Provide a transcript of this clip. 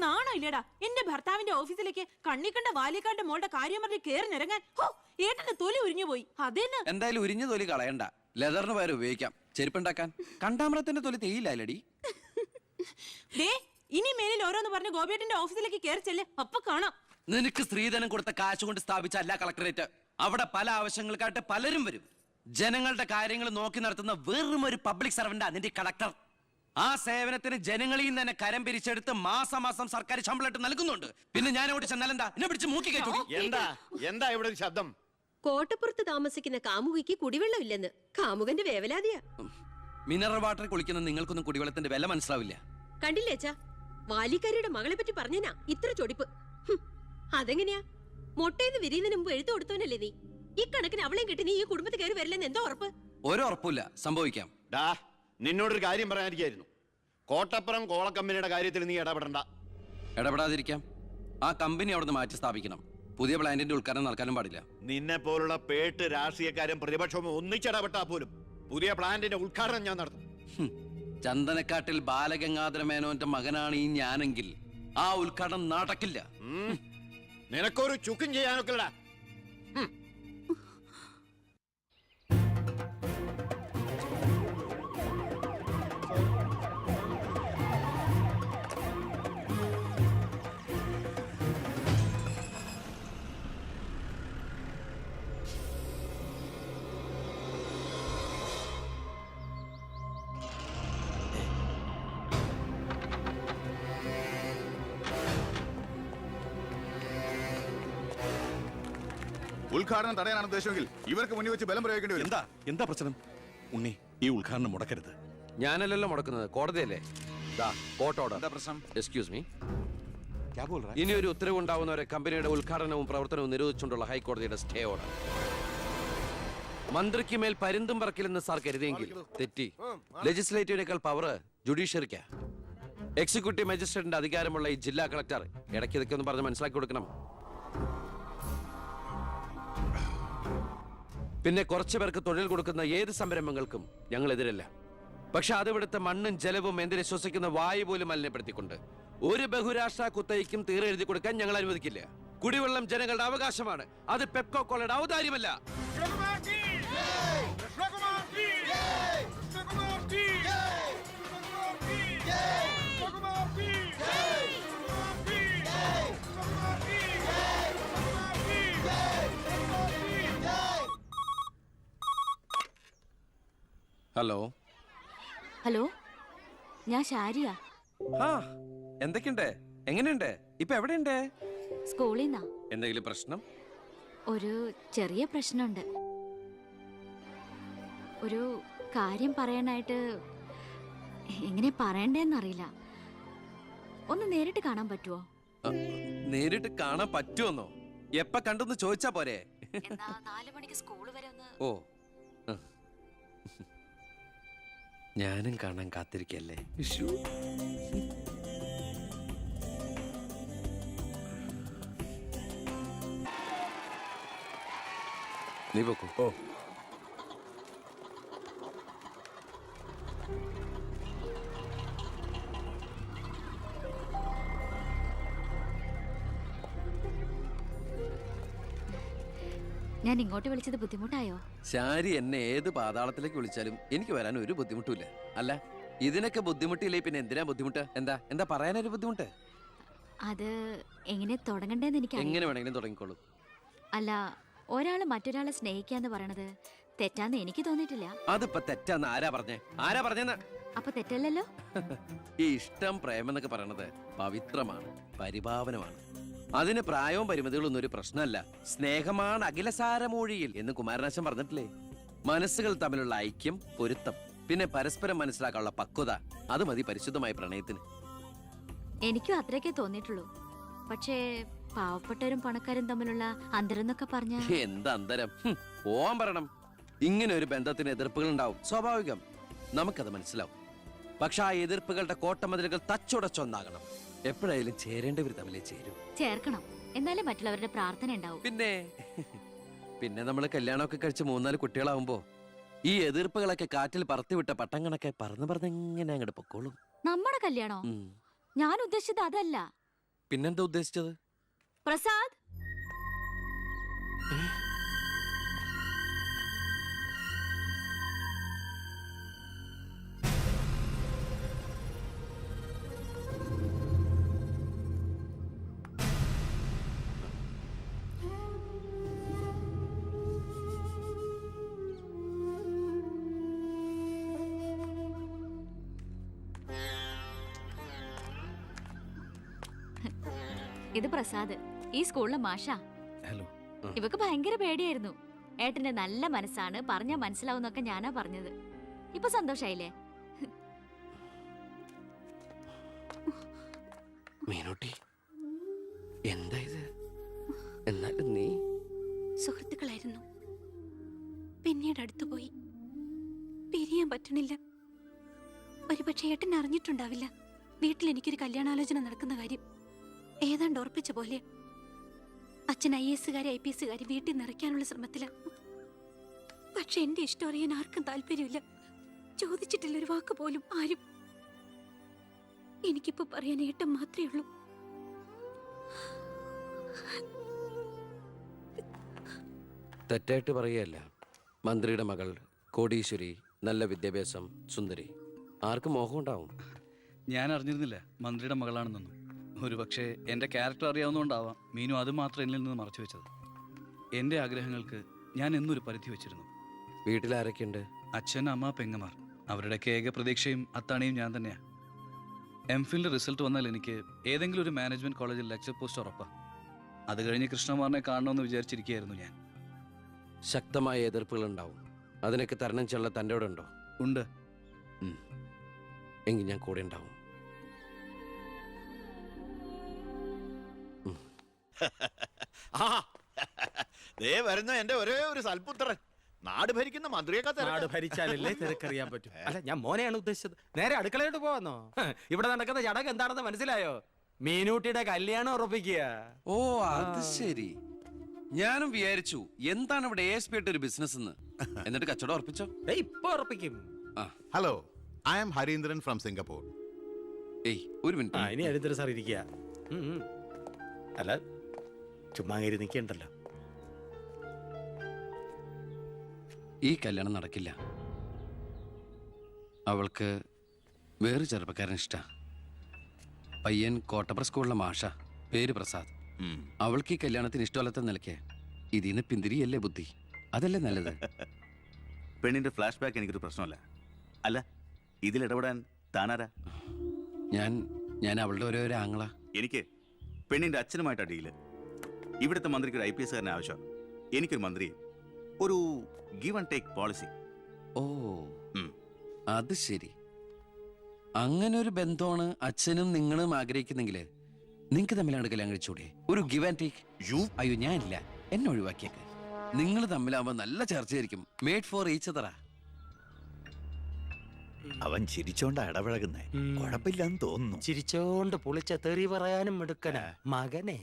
നാണോ ഇല്ലടാ? എന്റെ ഭർത്താവിന്റെ ഓഫീസിലേക്ക് കണ്ണിക്കണ്ട വാലിക്കാന്റെ മോളുടെ കാര്യം പറഞ്ഞ് കേറിനിറങ്ങാൻ. ഏട്ടന്റെ തൊലി ഉരിഞ്ഞു പോയി. അതേന്ന് എന്തായാലും ഉരിഞ്ഞ തൊലി കളയണ്ട, ലെതറിന് പകരം ഉപയോഗിക്കാം. ചെരുപ്പുണ്ടാക്കാൻ കണ്ടാമൃത്തിന്റെ തൊലി തേയില്ലടി. ഇനി മേലിൽ ഓരോന്ന് പറഞ്ഞ് ഗോപിയേട്ടന്റെ ഓഫീസിലേക്ക് കയറി ചെല്ലേ, അപ്പൊ കാണാം. നിനക്ക് സ്ത്രീധനം കൊടുത്ത കാശ് കൊണ്ട് സ്ഥാപിച്ച അല്ല കളക്ടറേറ്റ്. അവിടെ പല ആവശ്യങ്ങൾക്കായിട്ട് പലരും വരും. ജനങ്ങളുടെ കാര്യങ്ങൾ നോക്കി നടത്തുന്ന വെറും ഒരു പബ്ലിക് സർവന്റ് അതിന്റെ കളക്ടർ. ആ സേവനത്തിന് ജനങ്ങളിൽ നിന്ന് തന്നെ കരം പിരിച്ചെടുത്ത് മാസം മാസം സർക്കാർ ശമ്പളം നൽകുന്നുണ്ട്. പിന്നെ ഞാൻ അവിടെ ചെന്നാലെന്താ എന്നെ പിടിച്ച് മൂക്കി കയറ്റി? എന്താ ഇവിടെ ഒരു ശബ്ദം? കോട്ടപ്പുറത്ത് താമസിക്കുന്ന കാമുകിക്ക് കുടിവെള്ളം ഇല്ലെന്ന് കാമുകന്റെ വേവലാതിയാ. മിനറൽ വാട്ടർ കുളിക്കുന്ന നിങ്ങൾക്കൊന്നും കുടിവെള്ളത്തിന്റെ വില മനസ്സിലാവില്ല. കണ്ടില്ലേ അച്ഛാ, വാലിക്കാരിയുടെ മകളെ പറ്റി പറഞ്ഞനാ ഇത്ര ചൊടിപ്പ്. അതെങ്ങനെയാ? മൊട്ടേന്ന് വിരിയുന്നതിന് മുമ്പ് എഴുത്തു കൊടുത്തവനല്ലേ നീ? ഈ കണക്കിന് അവളെയും കെട്ടി നീ ഈ കുടുംബത്തിൽ കയറി വരില്ലെന്ന് എന്തോ ഉറപ്പ്? ഒരു ഉറപ്പില്ല, സംഭവിക്കാം. നിന്നോടൊരു കാര്യം പറയാനിരിക്കായിരുന്നു. കോട്ടപ്പുറം കോള കമ്പനിയുടെ കാര്യത്തിൽ നീ ഇടപെടണ്ട. ഇടപെടാതിരിക്കാം. ആ കമ്പനി അവിടുന്ന് മാറ്റി സ്ഥാപിക്കണം. പുതിയ പ്ലാന്റിന്റെ ഉദ്ഘാടനം നടക്കാനും പാടില്ല. നിന്നെ പോലുള്ള പേട്ട് രാഷ്ട്രീയക്കാരും പ്രതിപക്ഷവും ഒന്നിച്ചിടപെട്ടാ പോലും പുതിയ പ്ലാന്റിന്റെ ഉദ്ഘാടനം ഞാൻ നടത്തും. ചന്ദനക്കാട്ടിൽ ബാലഗംഗാധര മേനോന്റെ മകനാണ് ഈ ഞാനെങ്കിൽ ആ ഉദ്ഘാടനം നടക്കില്ല. നിനക്കൊരു ചുക്കും ചെയ്യാനൊക്കെടാ. ഉദ്ഘാടനം തടയാനാണ് ഉദ്ദേശമെങ്കിൽ ഇവർക്ക് മുന്നിൽ വെച്ച് ബലം പ്രയോഗിക്കേണ്ടി വരും. എന്താ പ്രശ്നം? ഉണ്ണി, ഈ ഉദ്ഘാടനം മുടക്കരുത്. ഞാനല്ലല്ലോ മുടക്കുന്നത്, കോടതിയല്ലേ. Excuse me. ഇനി ഒരു ഉത്തരവ് ഉണ്ടാവുന്നവരെ കമ്പനിയുടെ ഉദ്ഘാടനവും പ്രവർത്തനവും നിരോധിച്ചുകൊണ്ടുള്ള ഹൈക്കോടതിയുടെ സ്റ്റേ ഓർഡർ. മന്ത്രിക്ക് മേൽ പരുന്തും പറക്കില്ലെന്ന് സാർ കരുതിയെങ്കിൽ തെറ്റി. ലെജിസ്ലേറ്റീവിനേക്കാൾ പവർ ജുഡീഷ്യറിക്കാ. എക്സിക്യൂട്ടീവ് മജിസ്ട്രേറ്റിന്റെ അധികാരമുള്ള ഈ ജില്ലാ കളക്ടർ ഇടയ്ക്ക് ഇതൊക്കെ ഒന്ന് പറഞ്ഞ് മനസ്സിലാക്കി കൊടുക്കണം. പിന്നെ കുറച്ചു പേർക്ക് തൊഴിൽ കൊടുക്കുന്ന ഏത് സംരംഭങ്ങൾക്കും ഞങ്ങൾ എതിരല്ല. പക്ഷെ അതിവിടുത്തെ മണ്ണും ജലവും എന്തിനെ ശ്വസിക്കുന്ന വായു പോലും മലിനപ്പെടുത്തിക്കൊണ്ട് ഒരു ബഹുരാഷ്ട്ര കുത്തയ്ക്കും തീരെ എഴുതി കൊടുക്കാൻ ഞങ്ങൾ അനുവദിക്കില്ല. കുടിവെള്ളം ജനങ്ങളുടെ അവകാശമാണ്, അത് പെപ്കോ കോളയുടെ ഔദാര്യമല്ല. ഹലോ ഹലോ, ഞാൻ ഷാരിയ. എന്തൊക്കെയുണ്ട്? എങ്ങനെയുണ്ട്? ഇപ്പൊ എവിടെയുണ്ട്? സ്കൂളിൽ നിന്നാ. എന്തെങ്കിലും പ്രശ്നം? ഒരു ചെറിയ പ്രശ്നമുണ്ട്. ഒരു കാര്യം പറയാനായിട്ട് എങ്ങനെ പറയണ്ടേന്നറിയില്ല. ഒന്ന് നേരിട്ട് കാണാൻ പറ്റുമോ? നേരിട്ട് കാണാൻ പറ്റുമെന്നോ? എപ്പ കണ്ടെന്ന് ചോദിച്ചാ പോരെ? 4 മണിക്ക് സ്കൂൾ വരെ ഒന്ന്. ഓ, ഞാനും കാണാൻ കാത്തിരിക്കല്ലേ. നീ പോക്കോ. ഓ, ഞാൻ ഇങ്ങോട്ട് വിളിച്ചത് ബുദ്ധിമുട്ടായോ? ശാരി എന്നെ ഏത് പാതാളത്തിലേക്ക് വിളിച്ചാലും എനിക്ക് വരാൻ ഒരു ബുദ്ധിമുട്ടില്ല. അല്ല, ഇതിനൊക്കെ ബുദ്ധിമുട്ടില്ലേ പിന്നെ എന്തിനാ ബുദ്ധിമുട്ട്? എന്താ പറയാനൊരു ബുദ്ധിമുട്ട്? അത് എങ്ങനെ തുടങ്ങണ്ടേന്ന് എനിക്ക് എങ്ങനെ വേണമെങ്കിലും തുടങ്ങിക്കോളൂ. അല്ല, ഒരാള് മറ്റൊരാളെ സ്നേഹിക്കാന്ന് പറയണത് തെറ്റാന്ന് എനിക്ക് തോന്നിയിട്ടില്ല. അതിപ്പോ തെറ്റാന്ന് ആരാ പറഞ്ഞെന്ന്? അപ്പൊ തെറ്റല്ലല്ലോ. ഈ ഇഷ്ടം പ്രേമം എന്നൊക്കെ പറയണത് പവിത്രമാണ്, പരിഭാവനമാണ്. അതിന് പ്രായവും പരിമിതികളൊന്നും ഒരു പ്രശ്നമല്ല. സ്നേഹമാണ് അഖിലസാരമൂഴിയിൽ എന്ന് കുമാരനാശൻ പറഞ്ഞിട്ടില്ലേ? മനസ്സുകൾ തമ്മിലുള്ള ഐക്യം, പൊരുത്തം, പിന്നെ പരസ്പരം മനസ്സിലാക്കാനുള്ള പക്വത, അത് മതി പരിശുദ്ധമായ പ്രണയത്തിന്. എനിക്കും അത്രയൊക്കെ തോന്നിയിട്ടുള്ളൂ. പക്ഷേ പാവപ്പെട്ടവരും പണക്കാരും തമ്മിലുള്ള അന്തരം എന്നൊക്കെ പറഞ്ഞ എന്താ അന്തരം? പോവാൻ പറയണം. ഇങ്ങനെ ഒരു ബന്ധത്തിന് എതിർപ്പുകൾ ഉണ്ടാവും, സ്വാഭാവികം. നമുക്കത് മനസ്സിലാവും. പക്ഷെ ആ എതിർപ്പുകളുടെ കോട്ടമതിലുകൾ തച്ചുടച്ചൊന്നാകണം. എപ്പോഴായാലും ചേരേണ്ടവർ തമ്മിലേ ചേരും. ചേർക്കണം, എന്നാലേ മറ്റുള്ളവരുടെ പ്രാർത്ഥന ഉണ്ടാവും. പിന്നെ നമ്മൾ കല്യാണമൊക്കെ കഴിച്ച് 3-4 കുട്ടികളാവുമ്പോ ഈ എതിർപ്പുകളൊക്കെ കാറ്റിൽ പറത്തിവിട്ട പട്ടം കണക്കെ പറന്ന് എങ്ങനെ അങ്ങോട്ട് പൊക്കോളും. നമ്മുടെ കല്യാണോ? ഞാൻ ഉദ്ദേശിച്ചത് അതല്ല. പിന്നെന്താ ഉദ്ദേശിച്ചത്? പ്രസാദ്, ഇത് പ്രസാദ്, ഈ സ്കൂളിലെ മാഷാ. ഹലോ. ഇവക്ക് ഭയങ്കര പേടിയായിരുന്നു. ഏട്ടന്റെ നല്ല മനസ്സാണ്, പറഞ്ഞാ മനസ്സിലാവുന്നൊക്കെ ഞാനാ പറഞ്ഞത്. ഇപ്പൊ സന്തോഷായില്ലേ? മീനൂട്ടി, എന്താ ഇത്? എന്നാലും നീ സുഹൃത്തുക്കളായിരുന്നു, പിന്നീട് അടുത്തുപോയി. പിരിയാൻ പറ്റണില്ല. ഒരുപക്ഷെ ഏട്ടൻ അറിഞ്ഞിട്ടുണ്ടാവില്ല വീട്ടിൽ എനിക്കൊരു കല്യാണാലോചന നടക്കുന്ന കാര്യം. ഏതാണ്ട് ഉറപ്പിച്ച പോലെ അച്ഛൻ IAS IPS വീട്ടിൽ നിറയ്ക്കാനുള്ള ശ്രമത്തില. പക്ഷെ എന്റെ ഇഷ്ടം അറിയാൻ ആർക്കും താല്പര്യമില്ല. ചോദിച്ചിട്ടില്ല ഒരു വാക്ക് പോലും ആരും. എനിക്കിപ്പോ പറയാൻ ഏട്ടൻ മാത്രമേ ഉള്ളൂ. തെറ്റായിട്ട് പറയല്ല. മന്ത്രിയുടെ മകൾ, കോടീശ്വരി, നല്ല വിദ്യാഭ്യാസം, സുന്ദരി, ആർക്കും മോഹം ഉണ്ടാവും. ഞാൻ അറിഞ്ഞിരുന്നില്ല മന്ത്രിയുടെ മകളാണെന്നൊന്നും. ഒരുപക്ഷെ എൻ്റെ ക്യാരക്ടർ അറിയാവുന്നതുകൊണ്ടാവാം മീനു അത് മാത്രം എന്നിൽ നിന്ന് മറച്ചു വെച്ചത്. എൻ്റെ ആഗ്രഹങ്ങൾക്ക് ഞാൻ എന്നൊരു പരിധി വെച്ചിരുന്നു. വീട്ടിലാരൊക്കെയുണ്ട്? അച്ഛൻ, അമ്മ, പെങ്ങമാർ. അവരുടെയൊക്കെ ഏക പ്രതീക്ഷയും അത്താണിയും ഞാൻ തന്നെയാണ്. MPhilന്റെ റിസൾട്ട് വന്നാൽ എനിക്ക് ഏതെങ്കിലും ഒരു മാനേജ്മെന്റ് കോളേജിൽ ലെക്ചർ പോസ്റ്റ് ഉറപ്പാണ്. അത് കഴിഞ്ഞ് കൃഷ്ണകുമാറിനെ കാണണമെന്ന് വിചാരിച്ചിരിക്കുകയായിരുന്നു ഞാൻ. ശക്തമായ എതിർപ്പുകൾ ഉണ്ടാവും. അതിനൊക്കെ തരണം ചെയ്യാനുള്ള തൻ്റെ അവിടെ ഉണ്ടോ? ഉണ്ട്. എങ്കിൽ ഞാൻ കൂടെ ഉണ്ടാവും. ആ ദേ വരുന്ന എന്റെ ഒരേ ഒരു സൽപുത്രൻ, നാട് ഭരിക്കുന്ന മന്ത്രിയൊക്കെ നാട് ഭരിച്ചാലല്ലേ തിരക്കറിയാൻ പറ്റും. അല്ല, ഞാൻ മോനെയാണ് ഉദ്ദേശിച്ചത്. നേരെ അടുക്കളയോട്ട് പോവാന്നോ? ഇവിടെ നടക്കുന്ന ചടങ്ങ് എന്താണെന്ന് മനസ്സിലായോ? മീനൂട്ടിയുടെ കല്യാണം ഉറപ്പിക്കുക. ഓ, അത് ശരി. ഞാനും വിചാരിച്ചു എന്താണ് ഇവിടെ ASP ആയിട്ട് ഒരു ബിസിനസ് എന്ന്. എന്നിട്ട് കച്ചവടം ഉറപ്പിച്ചോ? ഇപ്പൊ ഉറപ്പിക്കും. Hello, I am Harindran from Singapore. ഏയ്, ഒരു ആ, മിനിറ്റ്. ഇനി ഹരീന്ദ്രൻ സാർ ഇരിക്കുക. അല്ല, ചുമ്മാ കയറി നിൽക്കണ്ടല്ലോ. ഈ കല്യാണം നടക്കില്ല. അവൾക്ക് വേറെ ചെറുപ്പക്കാരൻ ഇഷ്ടാ. പയ്യൻ കോട്ടപ്പുറ സ്കൂളിലെ മാഷ, പേര് പ്രസാദ്. അവൾക്ക് ഈ കല്യാണത്തിന് ഇഷ്ടമല്ലാത്ത നിലയ്ക്ക് ഇതിന് പിന്തിരിയല്ലേ ബുദ്ധി. അതല്ലേ നല്ലത്. പെണ്ണിന്റെ ഫ്ലാഷ് ബാക്ക് എനിക്കൊരു പ്രശ്നമല്ല. അല്ല, ഇതിലിടപെടാൻ താനാരാ? ഞാൻ അവളുടെ ഓരോ ആങ്ങള. എനിക്ക് പെണ്ണിന്റെ അച്ഛനുമായിട്ട് അടിയില്. ഇവിടുത്തെ മന്ത്രിക്ക് ഒരു IPS കാരനെ ആവശ്യം. എനിക്കൊരു മന്ത്രി, ഒരു ഗീവ് ആൻഡ് ടേക്ക് പോളിസി. ഓ, അത് ശരി. അങ്ങനെ ഒരു ബന്ധമാണ് അച്ഛനും നിങ്ങളും ആഗ്രഹിക്കുന്നെങ്കിൽ നിങ്ങൾക്ക് തമ്മിലാണ് കല്യാണം കഴിച്ചൂടെ? ഒരു ഗിവ് ആൻഡ് ടേക്ക്. അയ്യോ, ഞാനില്ല, എന്നെ ഒഴിവാക്കിയേക്ക്. നിങ്ങൾ തമ്മിലാവുമ്പോ നല്ല ചർച്ചയായിരിക്കും. മേഡ് ഫോർ ഈച്ച് അതറാ. അവൻ ചിരിച്ചോണ്ടാ ഇടപഴകുന്നേ, കുഴപ്പമില്ലെന്ന് തോന്നുന്നു. ചിരിച്ചോണ്ട് പൊളിച്ച തെറി പറയാനും എടുക്കണ മകനെ.